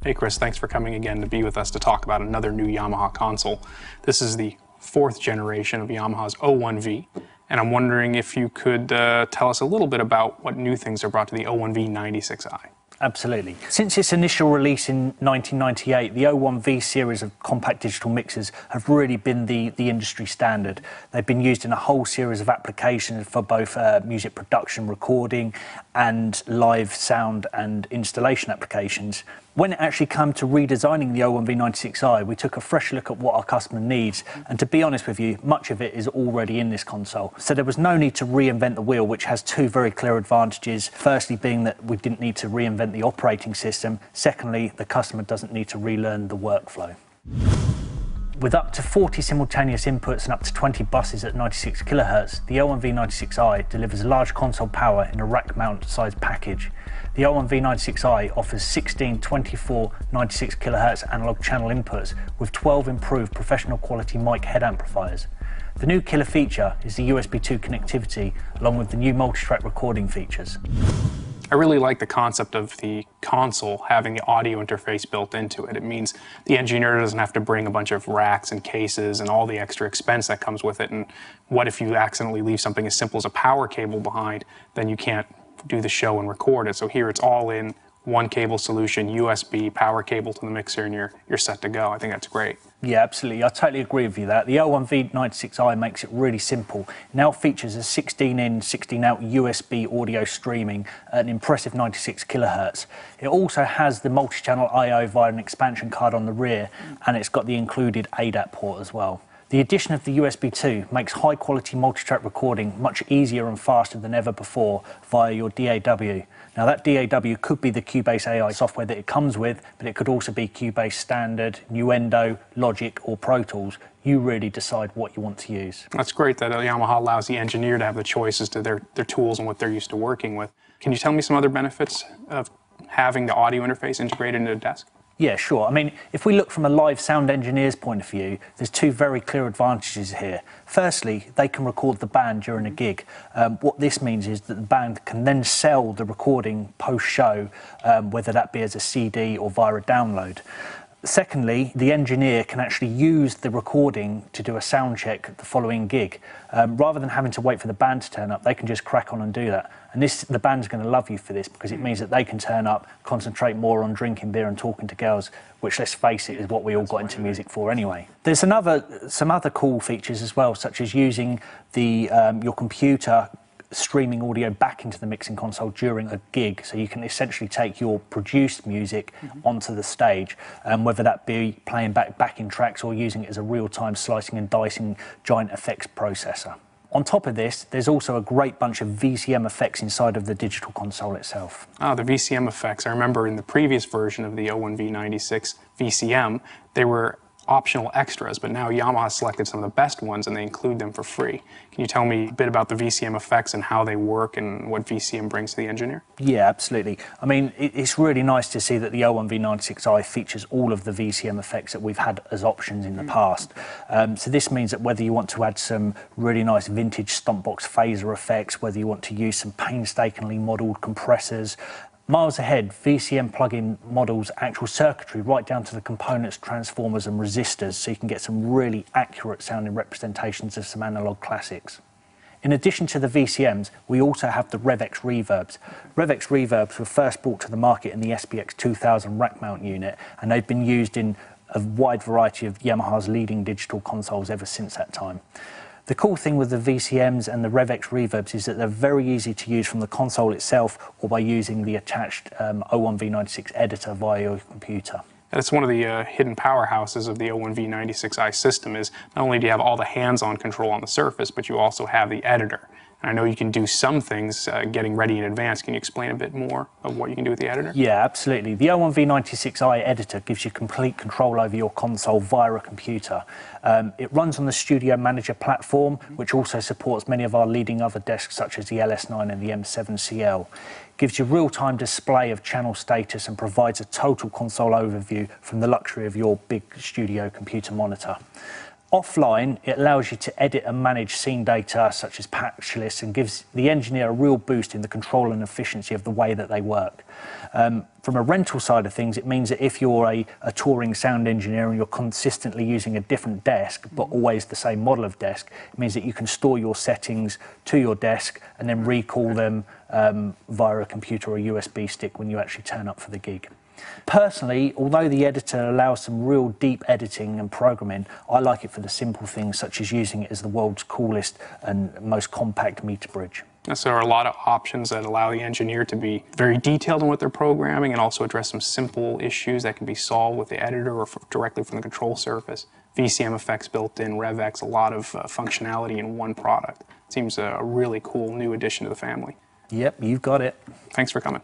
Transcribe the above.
Hey Chris, thanks for coming again to be with us to talk about another new Yamaha console. This is the 4th generation of Yamaha's 01V, and I'm wondering if you could tell us a little bit about what new things are brought to the 01V 96i. Absolutely. Since its initial release in 1998, the 01V series of compact digital mixers have really been the industry standard. They've been used in a whole series of applications for both music production, recording, and live sound and installation applications. When it actually came to redesigning the 01V 96i, we took a fresh look at what our customer needs, and to be honest with you, much of it is already in this console. So there was no need to reinvent the wheel, which has two very clear advantages. Firstly, being that we didn't need to reinvent the operating system. Secondly, the customer doesn't need to relearn the workflow. With up to 40 simultaneous inputs and up to 20 buses at 96 kHz, the 01V 96i delivers large console power in a rack mount size package. The 01V 96i offers 16, 24, 96 kHz analog channel inputs with 12 improved professional quality mic head amplifiers. The new killer feature is the USB 2 connectivity along with the new multi-track recording features. I really like the concept of the console having the audio interface built into it. It means the engineer doesn't have to bring a bunch of racks and cases and all the extra expense that comes with it. And what if you accidentally leave something as simple as a power cable behind, then you can't do the show and record it. So here it's all in one cable solution, USB, power cable to the mixer, and you're set to go. I think that's great. Yeah, absolutely. I totally agree with you that. The 01V 96i makes it really simple. It now features a 16-in, 16-out USB audio streaming at an impressive 96 kHz. It also has the multi-channel I/O via an expansion card on the rear, and it's got the included ADAT port as well. The addition of the USB 2 makes high-quality multi-track recording much easier and faster than ever before via your DAW. Now that DAW could be the Cubase AI software that it comes with, but it could also be Cubase Standard, Nuendo, Logic or Pro Tools. You really decide what you want to use. That's great that Yamaha allows the engineer to have the choices to their tools and what they're used to working with. Can you tell me some other benefits of having the audio interface integrated into the desk? Yeah, sure. I mean, if we look from a live sound engineer's point of view, there's two very clear advantages here. Firstly, they can record the band during a gig. What this means is that the band can then sell the recording post-show, whether that be as a CD or via a download. Secondly, the engineer can actually use the recording to do a sound check the following gig. Rather than having to wait for the band to turn up, they can just crack on and do that. And the band's going to love you for this because it means that they can turn up, concentrate more on drinking beer and talking to girls, which, let's face it, is what we all got into music for anyway. There's some other cool features as well, such as using your computer streaming audio back into the mixing console during a gig, so you can essentially take your produced music onto the stage, whether that be playing back backing tracks or using it as a real-time slicing and dicing giant effects processor. On top of this, there's also a great bunch of VCM effects inside of the digital console itself. Ah, the VCM effects. I remember in the previous version of the 01V 96 VCM, they were optional extras, but now Yamaha selected some of the best ones and they include them for free. Can you tell me a bit about the VCM effects and how they work and what VCM brings to the engineer? Yeah, absolutely. I mean, it's really nice to see that the 01V 96i features all of the VCM effects that we've had as options in the past. So this means that whether you want to add some really nice vintage stompbox phaser effects, whether you want to use some painstakingly modelled compressors, miles ahead, VCM plug-in models actual circuitry right down to the components, transformers and resistors, so you can get some really accurate sounding representations of some analog classics. In addition to the VCMs, we also have the RevX reverbs. RevX reverbs were first brought to the market in the SPX 2000 rack mount unit, and they've been used in a wide variety of Yamaha's leading digital consoles ever since that time. The cool thing with the VCMs and the RevX reverbs is that they're very easy to use from the console itself or by using the attached 01V 96 editor via your computer. That's one of the hidden powerhouses of the 01V 96i system is not only do you have all the hands-on control on the surface, but you also have the editor. And I know you can do some things getting ready in advance. Can you explain a bit more of what you can do with the editor? Yeah, absolutely. The 01V 96i editor gives you complete control over your console via a computer. It runs on the Studio Manager platform, which also supports many of our leading other desks such as the LS9 and the M7CL. Gives you real-time display of channel status and provides a total console overview from the luxury of your big studio computer monitor. Offline, it allows you to edit and manage scene data such as patch lists and gives the engineer a real boost in the control and efficiency of the way that they work. From a rental side of things, it means that if you're a touring sound engineer and you're consistently using a different desk, but always the same model of desk, it means that you can store your settings to your desk and then recall them via a computer or a USB stick when you actually turn up for the gig. Personally, although the editor allows some real deep editing and programming, I like it for the simple things such as using it as the world's coolest and most compact meter bridge. So there are a lot of options that allow the engineer to be very detailed in what they're programming and also address some simple issues that can be solved with the editor or directly from the control surface. Vcm Effects built in, RevX, a lot of functionality in one product. It seems a really cool new addition to the family. Yep, you've got it. Thanks for coming.